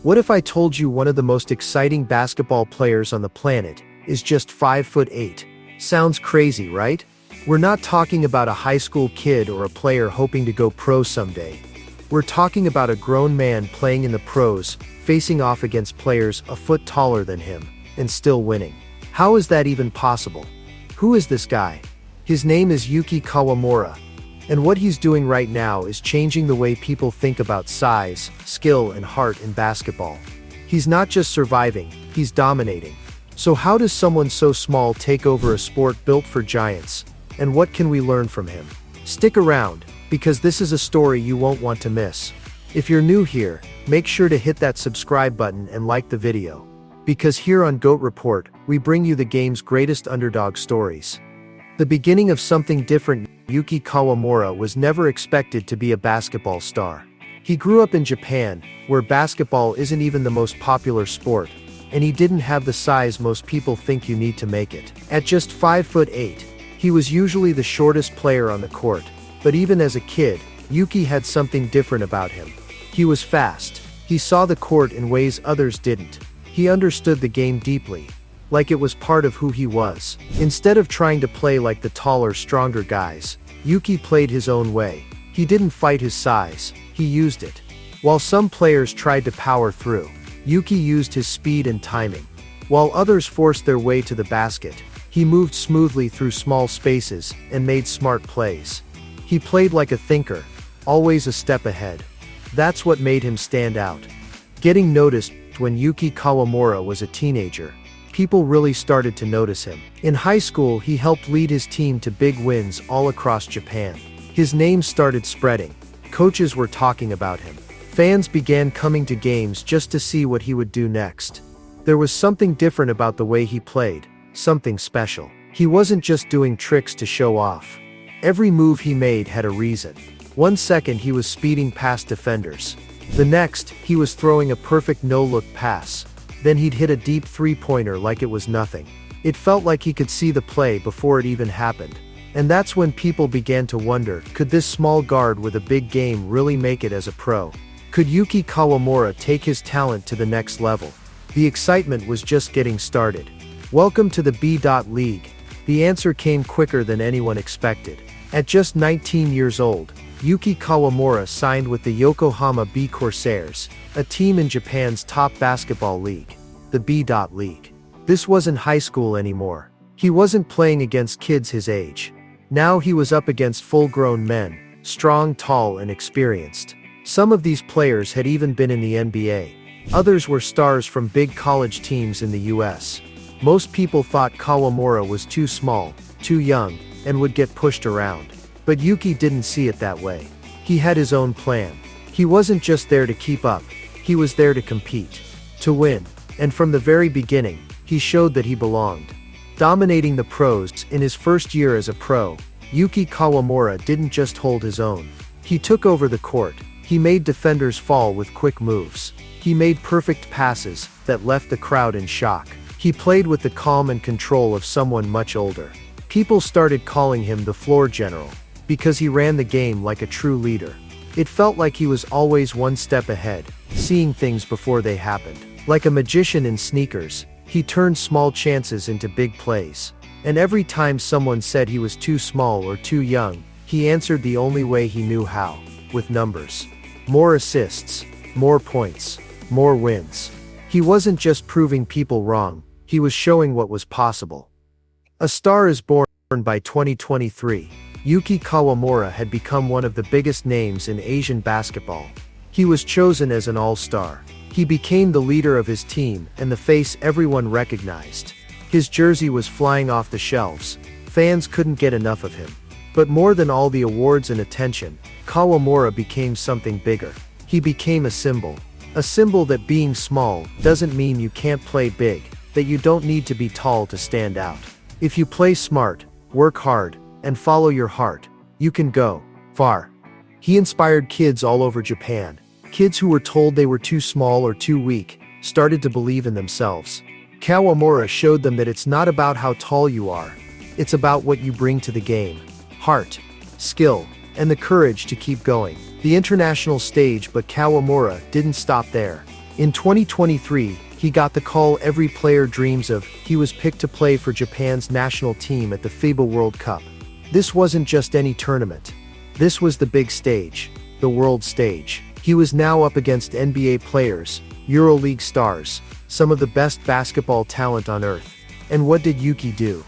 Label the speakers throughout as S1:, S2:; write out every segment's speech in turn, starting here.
S1: What if I told you one of the most exciting basketball players on the planet is just 5'8"? Sounds crazy, right? We're not talking about a high school kid or a player hoping to go pro someday. We're talking about a grown man playing in the pros, facing off against players a foot taller than him, and still winning. How is that even possible? Who is this guy? His name is Yuki Kawamura. And what he's doing right now is changing the way people think about size, skill, and heart in basketball. He's not just surviving, he's dominating. So how does someone so small take over a sport built for giants? And what can we learn from him? Stick around, because this is a story you won't want to miss. If you're new here, make sure to hit that subscribe button and like the video. Because here on G.O.A.T Report, we bring you the game's greatest underdog stories. The beginning of something different. Yuki Kawamura was never expected to be a basketball star. He grew up in Japan, where basketball isn't even the most popular sport, and he didn't have the size most people think you need to make it. At just 5'8", he was usually the shortest player on the court, but even as a kid, Yuki had something different about him. He was fast. He saw the court in ways others didn't. He understood the game deeply, like it was part of who he was. Instead of trying to play like the taller, stronger guys, Yuki played his own way. He didn't fight his size, he used it. While some players tried to power through, Yuki used his speed and timing. While others forced their way to the basket, he moved smoothly through small spaces and made smart plays. He played like a thinker, always a step ahead. That's what made him stand out. Getting noticed when Yuki Kawamura was a teenager, people really started to notice him. In high school, he helped lead his team to big wins all across Japan. His name started spreading. Coaches were talking about him. Fans began coming to games just to see what he would do next. There was something different about the way he played, something special. He wasn't just doing tricks to show off. Every move he made had a reason. 1 second he was speeding past defenders. The next, he was throwing a perfect no-look pass. Then he'd hit a deep three-pointer like it was nothing. It felt like he could see the play before it even happened. And that's when people began to wonder, could this small guard with a big game really make it as a pro? Could Yuki Kawamura take his talent to the next level? The excitement was just getting started. Welcome to the B.League. The answer came quicker than anyone expected. At just 19 years old, Yuki Kawamura signed with the Yokohama B Corsairs, a team in Japan's top basketball league, the B.League. This wasn't high school anymore. He wasn't playing against kids his age. Now he was up against full-grown men, strong, tall, and experienced. Some of these players had even been in the NBA. Others were stars from big college teams in the US. Most people thought Kawamura was too small, too young, and would get pushed around. But Yuki didn't see it that way. He had his own plan. He wasn't just there to keep up, he was there to compete, to win. And from the very beginning, he showed that he belonged. Dominating the pros, in his first year as a pro, Yuki Kawamura didn't just hold his own. He took over the court. He made defenders fall with quick moves. He made perfect passes that left the crowd in shock. He played with the calm and control of someone much older. People started calling him the floor general, because he ran the game like a true leader. It felt like he was always one step ahead, seeing things before they happened. Like a magician in sneakers, he turned small chances into big plays. And every time someone said he was too small or too young, he answered the only way he knew how, with numbers. More assists, more points, more wins. He wasn't just proving people wrong, he was showing what was possible. A star is born. By 2023, Yuki Kawamura had become one of the biggest names in Asian basketball. He was chosen as an all-star. He became the leader of his team and the face everyone recognized. His jersey was flying off the shelves. Fans couldn't get enough of him. But more than all the awards and attention, Kawamura became something bigger. He became a symbol. A symbol that being small doesn't mean you can't play big, that you don't need to be tall to stand out. If you play smart, work hard, and follow your heart, you can go far. He inspired kids all over Japan. Kids who were told they were too small or too weak started to believe in themselves. Kawamura showed them that it's not about how tall you are. It's about what you bring to the game. Heart, skill, and the courage to keep going. The international stage, but Kawamura didn't stop there. In 2023, he got the call every player dreams of. He was picked to play for Japan's national team at the FIBA World Cup. This wasn't just any tournament. This was the big stage, the world stage. He was now up against NBA players, EuroLeague stars, some of the best basketball talent on earth. And what did Yuki do?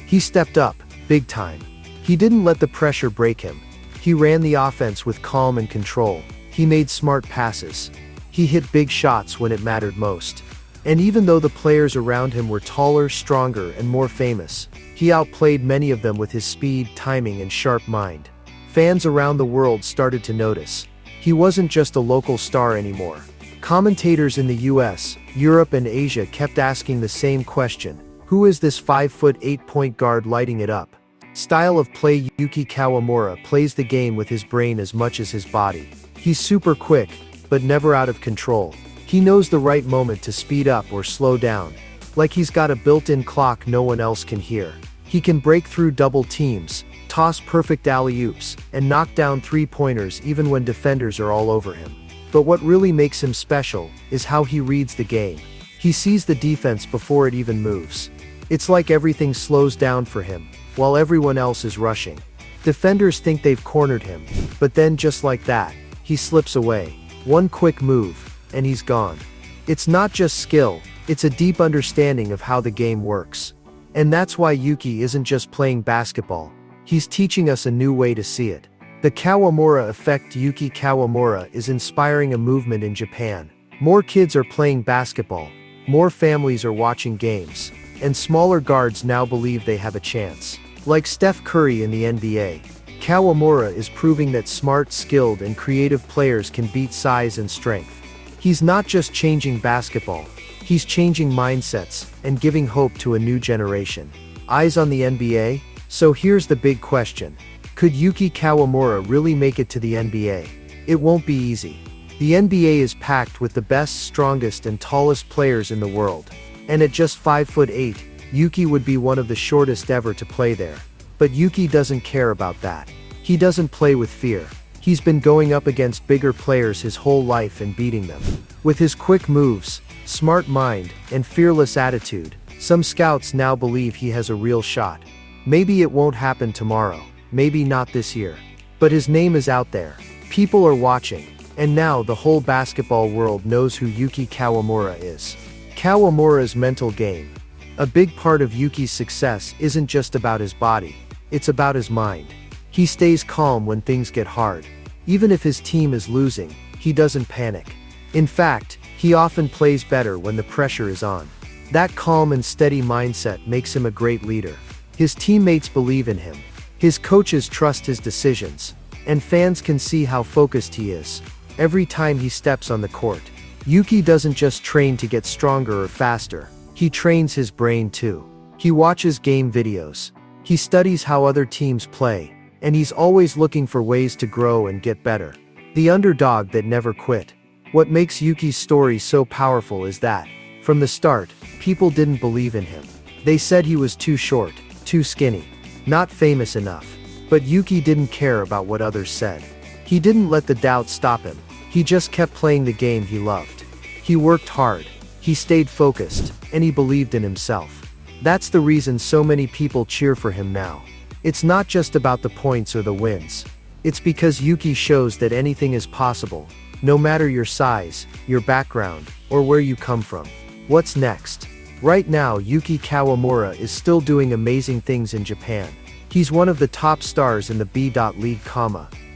S1: He stepped up, big time. He didn't let the pressure break him. He ran the offense with calm and control. He made smart passes. He hit big shots when it mattered most. And even though the players around him were taller, stronger, and more famous, he outplayed many of them with his speed, timing, and sharp mind. Fans around the world started to notice. He wasn't just a local star anymore. Commentators in the US, Europe, and Asia kept asking the same question: who is this 5'8" point guard lighting it up? Style of play: Yuki Kawamura plays the game with his brain as much as his body. He's super quick, but never out of control. He knows the right moment to speed up or slow down, like he's got a built-in clock no one else can hear. He can break through double teams, toss perfect alley-oops, and knock down three-pointers even when defenders are all over him. But what really makes him special is how he reads the game. He sees the defense before it even moves. It's like everything slows down for him, while everyone else is rushing. Defenders think they've cornered him, but then just like that, he slips away. One quick move, and he's gone. It's not just skill, it's a deep understanding of how the game works. And that's why Yuki isn't just playing basketball. He's teaching us a new way to see it. The Kawamura effect. Yuki Kawamura is inspiring a movement in Japan. More kids are playing basketball, more families are watching games, and smaller guards now believe they have a chance. Like Steph Curry in the NBA, Kawamura is proving that smart, skilled, and creative players can beat size and strength. He's not just changing basketball, he's changing mindsets and giving hope to a new generation. Eyes on the NBA? So here's the big question. Could Yuki Kawamura really make it to the NBA? It won't be easy. The NBA is packed with the best, strongest, and tallest players in the world. And at just 5'8", Yuki would be one of the shortest ever to play there. But Yuki doesn't care about that. He doesn't play with fear. He's been going up against bigger players his whole life and beating them. With his quick moves, smart mind, and fearless attitude, some scouts now believe he has a real shot. Maybe it won't happen tomorrow, maybe not this year. But his name is out there. People are watching, and now the whole basketball world knows who Yuki Kawamura is. Kawamura's mental game. A big part of Yuki's success isn't just about his body, it's about his mind. He stays calm when things get hard. Even if his team is losing, he doesn't panic. In fact, he often plays better when the pressure is on. That calm and steady mindset makes him a great leader. His teammates believe in him. His coaches trust his decisions. And fans can see how focused he is every time he steps on the court. Yuki doesn't just train to get stronger or faster. He trains his brain too. He watches game videos. He studies how other teams play. And he's always looking for ways to grow and get better. The underdog that never quit. What makes Yuki's story so powerful is that, from the start, people didn't believe in him. They said he was too short, too skinny, not famous enough. But Yuki didn't care about what others said. He didn't let the doubt stop him. He just kept playing the game he loved. He worked hard. He stayed focused, and he believed in himself. That's the reason so many people cheer for him now. It's not just about the points or the wins. It's because Yuki shows that anything is possible, no matter your size, your background, or where you come from. What's next? Right now, Yuki Kawamura is still doing amazing things in Japan. He's one of the top stars in the B.League,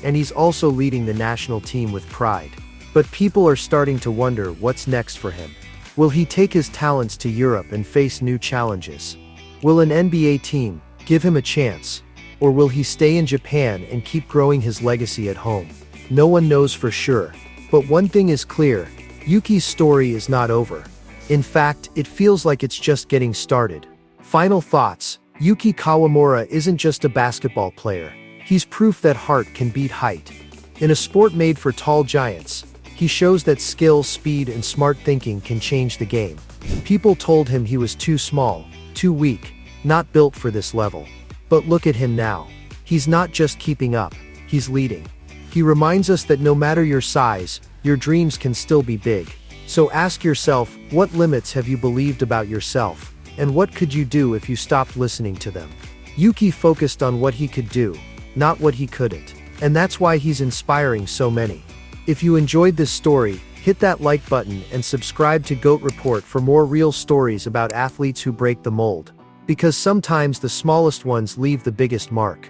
S1: and he's also leading the national team with pride. But people are starting to wonder what's next for him. Will he take his talents to Europe and face new challenges? Will an NBA team give him a chance? Or will he stay in Japan and keep growing his legacy at home? No one knows for sure. But one thing is clear, Yuki's story is not over. In fact, it feels like it's just getting started. Final thoughts. Yuki Kawamura isn't just a basketball player. He's proof that heart can beat height. In a sport made for tall giants, he shows that skill, speed, and smart thinking can change the game. People told him he was too small, too weak, not built for this level. But look at him now. He's not just keeping up, he's leading. He reminds us that no matter your size, your dreams can still be big. So ask yourself, what limits have you believed about yourself, and what could you do if you stopped listening to them? Yuki focused on what he could do, not what he couldn't. And that's why he's inspiring so many. If you enjoyed this story, hit that like button and subscribe to G.O.A.T Report for more real stories about athletes who break the mold. Because sometimes the smallest ones leave the biggest mark.